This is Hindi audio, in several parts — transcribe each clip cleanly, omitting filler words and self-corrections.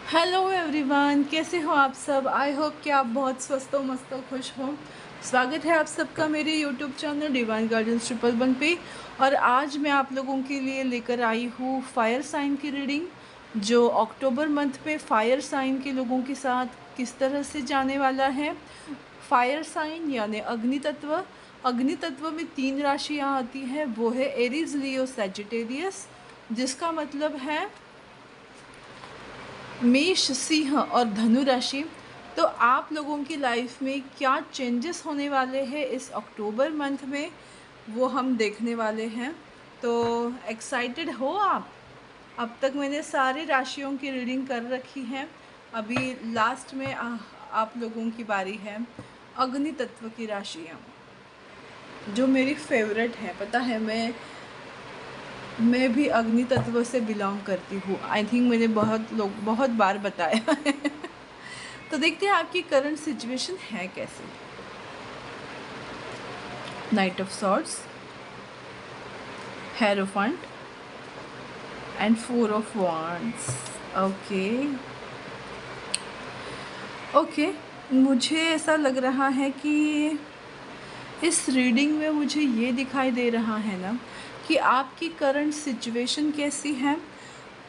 हेलो एवरीवन, कैसे हो आप सब। आई होप कि आप बहुत स्वस्थ हो, मस्त हो, खुश हो। स्वागत है आप सबका मेरे यूट्यूब चैनल डिवाइन गार्डन्स 111 पे। और आज मैं आप लोगों के लिए लेकर आई हूँ फायर साइन की रीडिंग, जो अक्टूबर मंथ में फायर साइन के लोगों के साथ किस तरह से जाने वाला है। फायर साइन यानी अग्नि तत्व। अग्नि तत्व में 3 राशियाँ आती हैं, वो है एरीज, लियो, सैजिटेरियस, जिसका मतलब है मेष, सिंह और धनु राशि। तो आप लोगों की लाइफ में क्या चेंजेस होने वाले हैं इस अक्टूबर मंथ में, वो हम देखने वाले हैं। तो एक्साइटेड हो आप। अब तक मैंने सारे राशियों की रीडिंग कर रखी है। अभी लास्ट में आप लोगों की बारी है। अग्नि तत्व की राशियाँ जो मेरी फेवरेट है, पता है। मैं भी अग्नि तत्व से बिलोंग करती हूँ। आई थिंक मैंने बहुत बार बताया है। तो देखते हैं आपकी करंट सिचुएशन है कैसे। Night of swords, hierophant and 4 of wands. Okay okay, मुझे ऐसा लग रहा है कि इस रीडिंग में मुझे ये दिखाई दे रहा है ना कि आपकी करंट सिचुएशन कैसी है।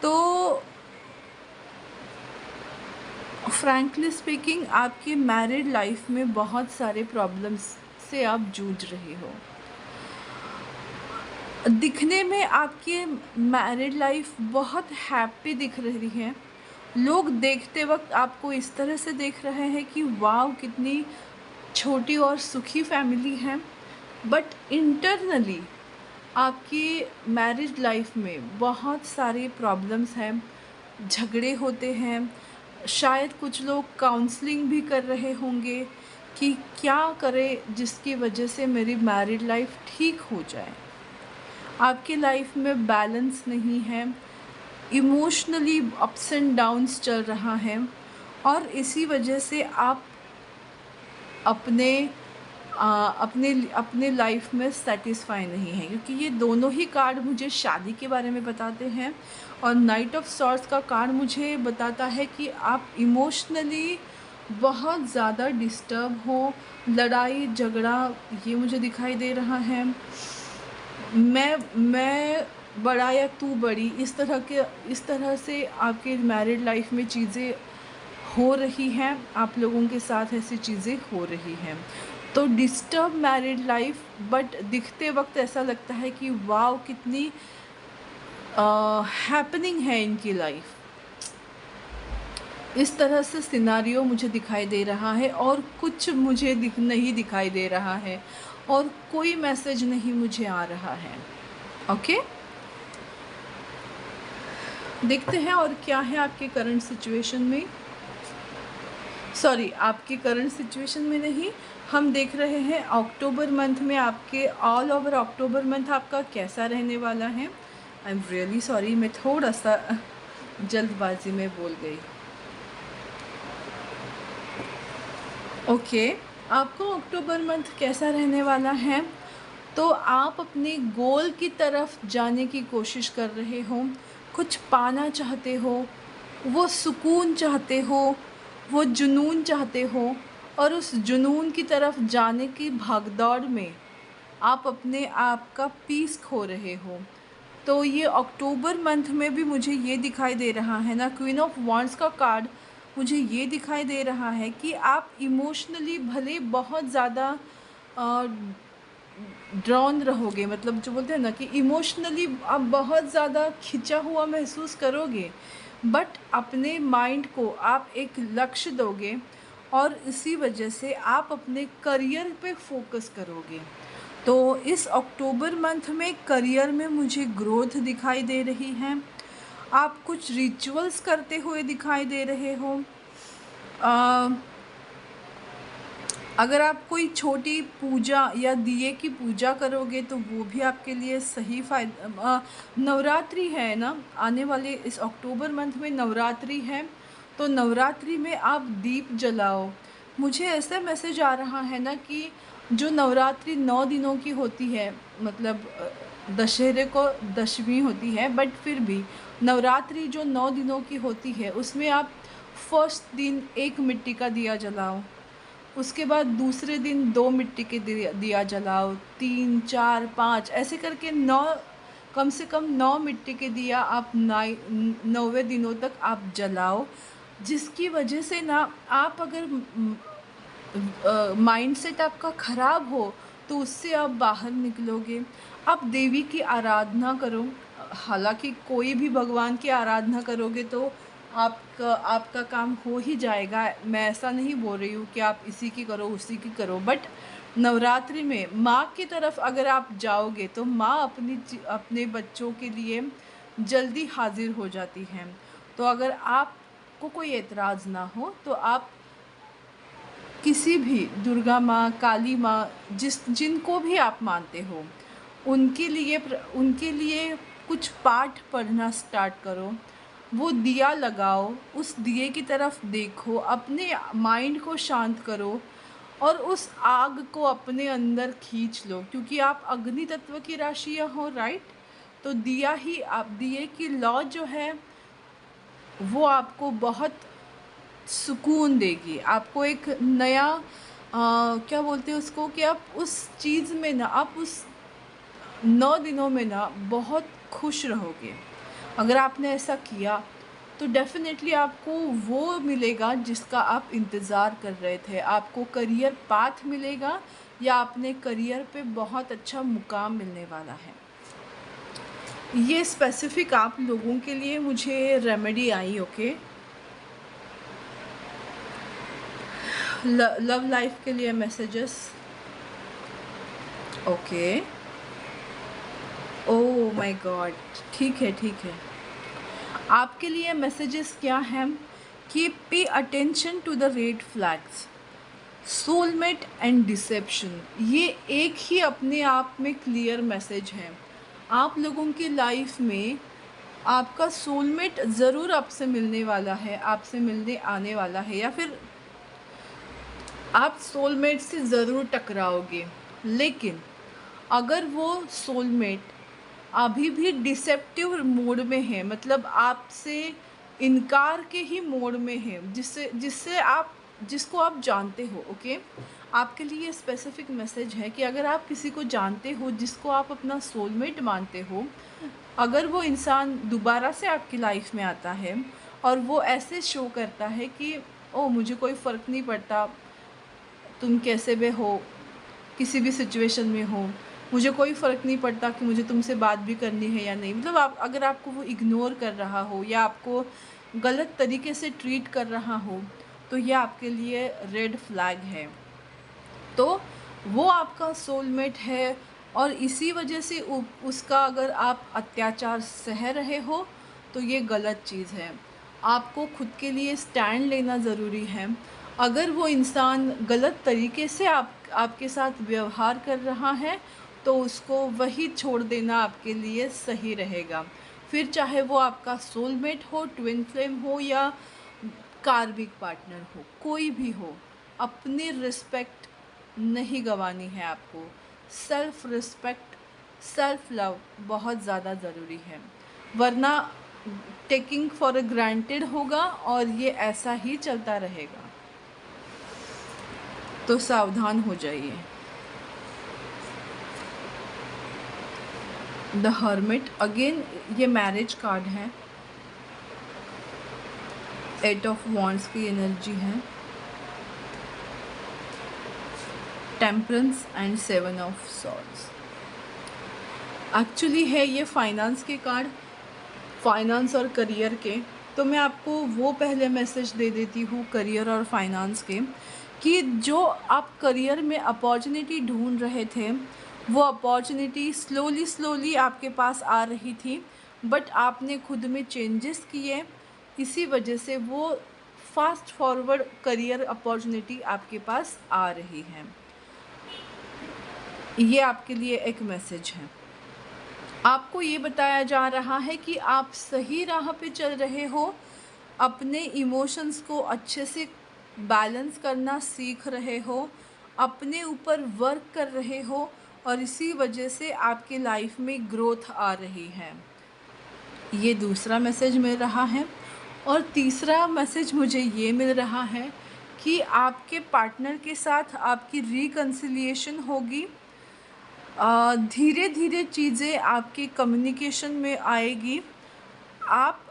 तो फ्रैंकली स्पीकिंग, आपकी मैरिड लाइफ में बहुत सारे प्रॉब्लम्स से आप जूझ रहे हो। दिखने में आपकी मैरिड लाइफ बहुत हैप्पी दिख रही है। लोग देखते वक्त आपको इस तरह से देख रहे हैं कि वाव, कितनी छोटी और सुखी फैमिली है। बट इंटरनली आपकी मैरिज लाइफ में बहुत सारे प्रॉब्लम्स हैं, झगड़े होते हैं। शायद कुछ लोग काउंसलिंग भी कर रहे होंगे कि क्या करें जिसकी वजह से मेरी मैरिड लाइफ ठीक हो जाए। आपकी लाइफ में बैलेंस नहीं है, इमोशनली अप्स एंड डाउन्स चल रहा है, और इसी वजह से आप अपने अपने लाइफ में सेटिस्फाई नहीं है, क्योंकि ये दोनों ही कार्ड मुझे शादी के बारे में बताते हैं। और नाइट ऑफ सॉर्ड्स का कार्ड मुझे बताता है कि आप इमोशनली बहुत ज़्यादा डिस्टर्ब हो, लड़ाई झगड़ा ये मुझे दिखाई दे रहा है। मैं बड़ा या तू बड़ी, इस तरह से आपके मैरिड लाइफ में चीज़ें हो रही हैं। आप लोगों के साथ ऐसी चीज़ें हो रही हैं। तो डिस्टर्ब मैरिड लाइफ, बट दिखते वक्त ऐसा लगता है कि वाव, कितनी हैपनिंग है इनकी लाइफ। इस तरह से सिनारियो मुझे दिखाई दे रहा है, और कुछ मुझे नहीं दिखाई दे रहा है, और कोई मैसेज नहीं मुझे आ रहा है। ओके, देखते हैं और क्या है आपके करंट सिचुएशन में। सॉरी, आपकी करंट सिचुएशन में नहीं, हम देख रहे हैं अक्टूबर मंथ में आपके, ऑल ओवर अक्टूबर मंथ आपका कैसा रहने वाला है। आई एम रियली सॉरी, मैं थोड़ा सा जल्दबाजी में बोल गई। ओके, आपको अक्टूबर मंथ कैसा रहने वाला है। तो आप अपने गोल की तरफ जाने की कोशिश कर रहे हो, कुछ पाना चाहते हो, वो सुकून चाहते हो, वो जुनून चाहते हो, और उस जुनून की तरफ जाने की भागदौड़ में आप अपने आप का पीस खो रहे हो। तो ये अक्टूबर मंथ में भी मुझे ये दिखाई दे रहा है ना, क्वीन ऑफ वांड्स का कार्ड मुझे ये दिखाई दे रहा है कि आप इमोशनली भले बहुत ज़्यादा ड्रॉन रहोगे, मतलब जो बोलते हैं ना कि इमोशनली आप बहुत ज़्यादा खिंचा हुआ महसूस करोगे, बट अपने माइंड को आप एक लक्ष्य दोगे, और इसी वजह से आप अपने करियर पे फोकस करोगे। तो इस अक्टूबर मंथ में करियर में मुझे ग्रोथ दिखाई दे रही है। आप कुछ रिचुअल्स करते हुए दिखाई दे रहे हो। अगर आप कोई छोटी पूजा या दिए की पूजा करोगे तो वो भी आपके लिए सही फायदा। नवरात्रि है ना, आने वाले इस अक्टूबर मंथ में नवरात्रि है, तो नवरात्रि में आप दीप जलाओ। मुझे ऐसा मैसेज आ रहा है ना कि जो नवरात्रि 9 दिनों की होती है, मतलब दशहरे को दशमी होती है, बट फिर भी नवरात्रि जो 9 दिनों की होती है उसमें आप फर्स्ट दिन एक मिट्टी का दिया जलाओ, उसके बाद दूसरे दिन 2 मिट्टी के दिया जलाओ, 3, 4, 5 ऐसे करके 9, कम से कम 9 मिट्टी के दिया आप 9वें दिनों तक आप जलाओ। जिसकी वजह से ना आप अगर माइंडसेट आपका ख़राब हो तो उससे आप बाहर निकलोगे। आप देवी की आराधना करो, हालाँकि कोई भी भगवान की आराधना करोगे तो आपका आपका काम हो ही जाएगा। मैं ऐसा नहीं बोल रही हूँ कि आप इसी की करो, उसी की करो, बट नवरात्रि में माँ की तरफ अगर आप जाओगे तो माँ अपने बच्चों के लिए जल्दी हाज़िर हो जाती हैं। तो अगर आपको कोई एतराज़ ना हो तो आप किसी भी दुर्गा माँ, काली माँ, जिनको भी आप मानते हो, उनके लिए कुछ पाठ पढ़ना स्टार्ट करो। वो दिया लगाओ, उस दिए की तरफ देखो, अपने माइंड को शांत करो और उस आग को अपने अंदर खींच लो, क्योंकि आप अग्नि तत्व की राशियाँ हो, राइट? तो दिया ही आप दिए की लौ जो है वो आपको बहुत सुकून देगी। आपको एक नया क्या बोलते हैं उसको, कि आप उस चीज़ में ना, आप उस 9 दिनों में ना बहुत खुश रहोगे। अगर आपने ऐसा किया तो डेफ़िनेटली आपको वो मिलेगा जिसका आप इंतज़ार कर रहे थे। आपको करियर पाथ मिलेगा या अपने करियर पे बहुत अच्छा मुकाम मिलने वाला है। ये स्पेसिफ़िक आप लोगों के लिए मुझे रेमेडी आई, ओके? लव लाइफ के लिए messages, okay. Oh my God, ठीक है, ठीक है। आपके लिए मैसेजेस क्या हैं कि pay attention to the red flags, soulmate and deception. ये एक ही अपने आप में क्लियर मैसेज है। आप लोगों की लाइफ में आपका सोलमेट ज़रूर आपसे मिलने वाला है, आपसे मिलने आने वाला है, या फिर आप सोलमेट से ज़रूर टकराओगे। लेकिन अगर वो सोलमेट अभी भी डिसेप्टिव मोड में है, मतलब आपसे इनकार के ही मोड में है, जिसको आप जानते हो, ओके? आपके लिए स्पेसिफिक मैसेज है कि अगर आप किसी को जानते हो जिसको आप अपना सोलमेट मानते हो, अगर वो इंसान दोबारा से आपकी लाइफ में आता है और वो ऐसे शो करता है कि ओ मुझे कोई फ़र्क नहीं पड़ता तुम कैसे भी हो, किसी भी सिचुएशन में हो, मुझे कोई फ़र्क नहीं पड़ता कि मुझे तुमसे बात भी करनी है या नहीं। मतलब आप अगर आपको वो इग्नोर कर रहा हो या आपको गलत तरीके से ट्रीट कर रहा हो, तो ये आपके लिए रेड फ्लैग है। तो वो आपका सोलमेट है और इसी वजह से उसका अगर आप अत्याचार सह रहे हो तो ये गलत चीज़ है। आपको खुद के लिए स्टैंड लेना ज़रूरी है। अगर वो इंसान गलत तरीके से आपके साथ व्यवहार कर रहा है तो उसको वही छोड़ देना आपके लिए सही रहेगा। फिर चाहे वो आपका सोलमेट हो, ट्विन फ्लेम हो या कार्मिक पार्टनर हो, कोई भी हो, अपनी रिस्पेक्ट नहीं गंवानी है आपको। सेल्फ रिस्पेक्ट, सेल्फ लव बहुत ज़्यादा ज़रूरी है, वरना टेकिंग फॉर ग्रांटेड होगा और ये ऐसा ही चलता रहेगा। तो सावधान हो जाइए। द हर्मिट, अगेन ये मैरिज कार्ड है, 8 ऑफ वॉन्ड्स की एनर्जी है, temperance and 7 of swords. Actually है ये फाइनेंस के कार्ड, फाइनेंस और करियर के। तो मैं आपको वो पहले मैसेज दे देती हूँ करियर और फाइनेंस के, कि जो आप करियर में अपॉर्चुनिटी ढूंढ रहे थे वो अपॉर्चुनिटी स्लोली आपके पास आ रही थी, बट आपने खुद में चेंजेस किए, इसी वजह से वो फास्ट फॉरवर्ड करियर अपॉर्चुनिटी आपके पास आ रही है। ये आपके लिए एक मैसेज है। आपको ये बताया जा रहा है कि आप सही राह पे चल रहे हो, अपने इमोशंस को अच्छे से बैलेंस करना सीख रहे हो, अपने ऊपर वर्क कर रहे हो और इसी वजह से आपके लाइफ में ग्रोथ आ रही है। ये दूसरा मैसेज मिल रहा है। और तीसरा मैसेज मुझे ये मिल रहा है कि आपके पार्टनर के साथ आपकी रिकन्सिलिएशन होगी। धीरे धीरे चीज़ें आपके कम्युनिकेशन में आएगी। आप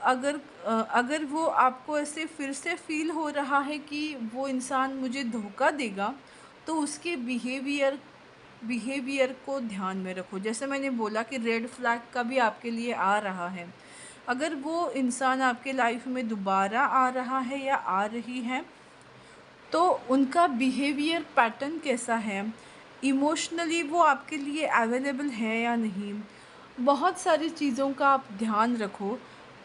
अगर वो आपको ऐसे फिर से फ़ील हो रहा है कि वो इंसान मुझे धोखा देगा, तो उसके बिहेवियर को ध्यान में रखो। जैसे मैंने बोला कि रेड फ्लैग का भी आपके लिए आ रहा है। अगर वो इंसान आपके लाइफ में दोबारा आ रहा है या आ रही है, तो उनका बिहेवियर पैटर्न कैसा है, इमोशनली वो आपके लिए अवेलेबल है या नहीं, बहुत सारी चीज़ों का आप ध्यान रखो।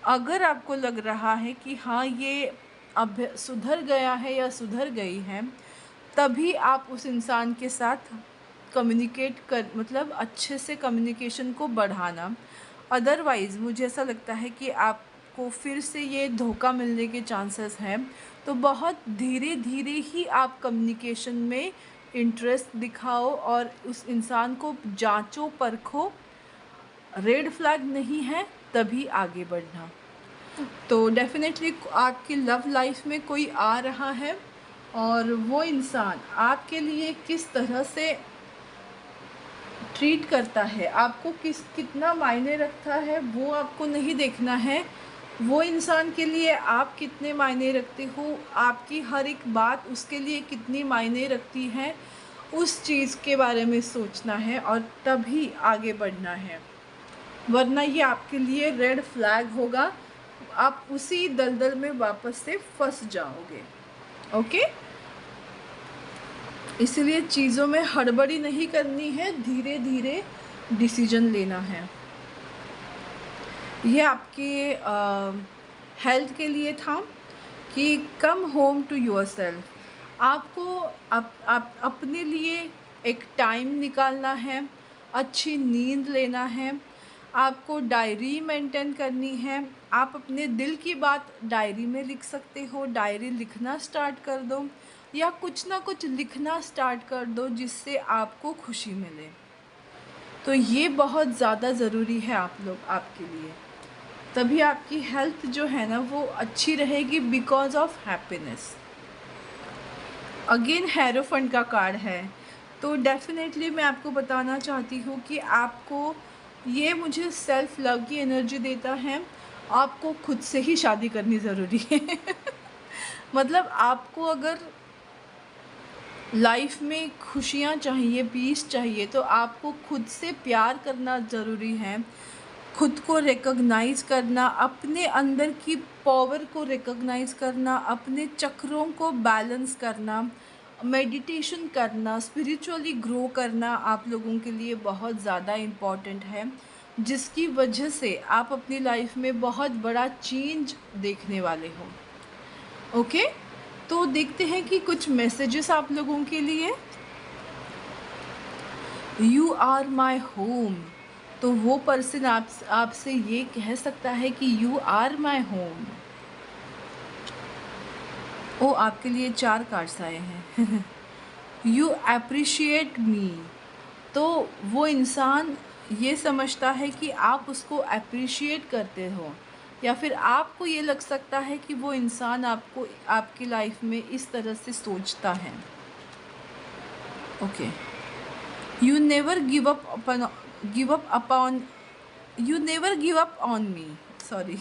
अगर आपको लग रहा है कि हाँ, ये अब सुधर गया है या सुधर गई है, तभी आप उस इंसान के साथ कम्युनिकेट कर मतलब अच्छे से कम्युनिकेशन को बढ़ाना। अदरवाइज़ मुझे ऐसा लगता है कि आपको फिर से ये धोखा मिलने के चांसेस हैं। तो बहुत धीरे धीरे ही आप कम्युनिकेशन में इंटरेस्ट दिखाओ और उस इंसान को जांचो परखो। रेड फ्लैग नहीं है तभी आगे बढ़ना। तो डेफ़िनेटली आपकी लव लाइफ में कोई आ रहा है और वो इंसान आपके लिए किस तरह से ट्रीट करता है, आपको कितना मायने रखता है, वो आपको नहीं देखना है। वो इंसान के लिए आप कितने मायने रखते हो, आपकी हर एक बात उसके लिए कितनी मायने रखती है, उस चीज़ के बारे में सोचना है और तभी आगे बढ़ना है। वरना ये आपके लिए रेड फ्लैग होगा, आप उसी दलदल में वापस से फंस जाओगे। ओके, इसलिए चीज़ों में हड़बड़ी नहीं करनी है, धीरे धीरे डिसीजन लेना है। ये आपके हेल्थ के लिए था कि कम होम टू योरसेल्फ। आपको अपने लिए एक टाइम निकालना है, अच्छी नींद लेना है, आपको डायरी मेंटेन करनी है। आप अपने दिल की बात डायरी में लिख सकते हो, डायरी लिखना स्टार्ट कर दो या कुछ ना कुछ लिखना स्टार्ट कर दो जिससे आपको खुशी मिले। तो ये बहुत ज़्यादा ज़रूरी है आपके लिए, तभी आपकी हेल्थ जो है ना वो अच्छी रहेगी बिकॉज ऑफ हैप्पीनेस। अगेन हेरोफंड का कार्ड है, तो डेफिनेटली मैं आपको बताना चाहती हूँ कि आपको ये मुझे सेल्फ लव की एनर्जी देता है। आपको खुद से ही शादी करनी ज़रूरी है मतलब आपको अगर लाइफ में खुशियाँ चाहिए, पीस चाहिए, तो आपको खुद से प्यार करना ज़रूरी है। खुद को रिकॉग्नाइज़ करना, अपने अंदर की पावर को रिकॉग्नाइज़ करना, अपने चक्रों को बैलेंस करना, मेडिटेशन करना, स्पिरिचुअली ग्रो करना आप लोगों के लिए बहुत ज़्यादा इम्पॉर्टेंट है, जिसकी वजह से आप अपनी लाइफ में बहुत बड़ा चेंज देखने वाले हो। ओके, तो देखते हैं कि कुछ मैसेजेस आप लोगों के लिए। यू आर माई होम, तो वो पर्सन आपसे ये कह सकता है कि यू आर माई होम। ओ, आपके लिए 4 कार्ड्स आए हैं यू अप्रिशिएट मी, तो वो इंसान ये समझता है कि आप उसको अप्रिशिएट करते हो, या फिर आपको ये लग सकता है कि वो इंसान आपको आपकी लाइफ में इस तरह से सोचता है। Okay, you never give up on me, sorry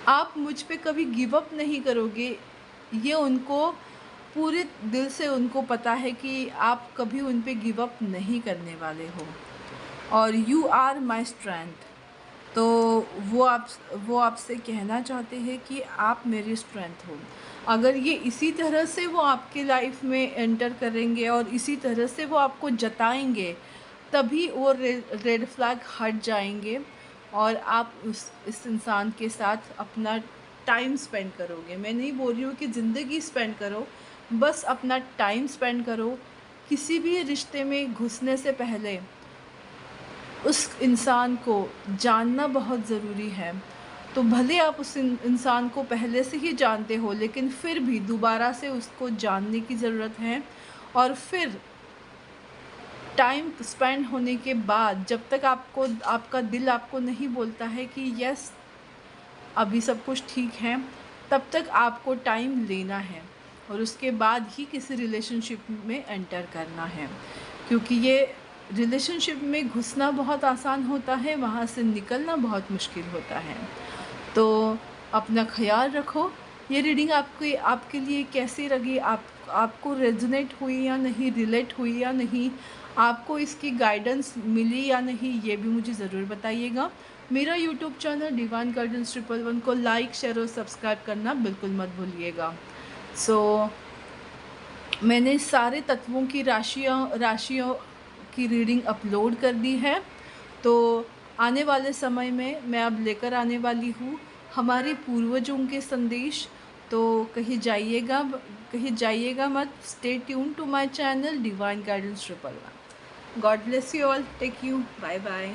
आप मुझ पे कभी गिव अप नहीं करोगे। ये उनको पूरे दिल से उनको पता है कि आप कभी उन पे गिव अप नहीं करने वाले हो। और यू आर माई स्ट्रेंथ, तो वो आपसे कहना चाहते हैं कि आप मेरी स्ट्रेंथ हो। अगर ये इसी तरह से वो आपके लाइफ में एंटर करेंगे और इसी तरह से वो आपको जताएंगे, तभी वो रेड फ्लैग हट जाएंगे और आप इस इंसान के साथ अपना टाइम स्पेंड करोगे। मैं नहीं बोल रही हूँ कि ज़िंदगी स्पेंड करो, बस अपना टाइम स्पेंड करो। किसी भी रिश्ते में घुसने से पहले उस इंसान को जानना बहुत ज़रूरी है। तो भले आप उस इंसान को पहले से ही जानते हो, लेकिन फिर भी दोबारा से उसको जानने की ज़रूरत है। और फिर टाइम स्पेंड होने के बाद जब तक आपको आपका दिल आपको नहीं बोलता है कि यस अभी सब कुछ ठीक है, तब तक आपको टाइम लेना है और उसके बाद ही किसी रिलेशनशिप में एंटर करना है, क्योंकि ये रिलेशनशिप में घुसना बहुत आसान होता है, वहाँ से निकलना बहुत मुश्किल होता है। तो अपना ख्याल रखो। ये रीडिंग आपके लिए कैसी लगी, आपको रेजोनेट हुई या नहीं, रिलेट हुई या नहीं, आपको इसकी गाइडेंस मिली या नहीं, ये भी मुझे ज़रूर बताइएगा। मेरा यूट्यूब चैनल डिवाइन गाइडेंस 111 को लाइक, शेयर और सब्सक्राइब करना बिल्कुल मत भूलिएगा। मैंने सारे तत्वों की राशियों की रीडिंग अपलोड कर दी है। तो आने वाले समय में मैं अब लेकर आने वाली हूँ हमारे पूर्वजों के संदेश। तो कहीं जाइएगा मत। Stay tuned to my channel divine guidance 111। God bless you all. Thank you. Bye bye.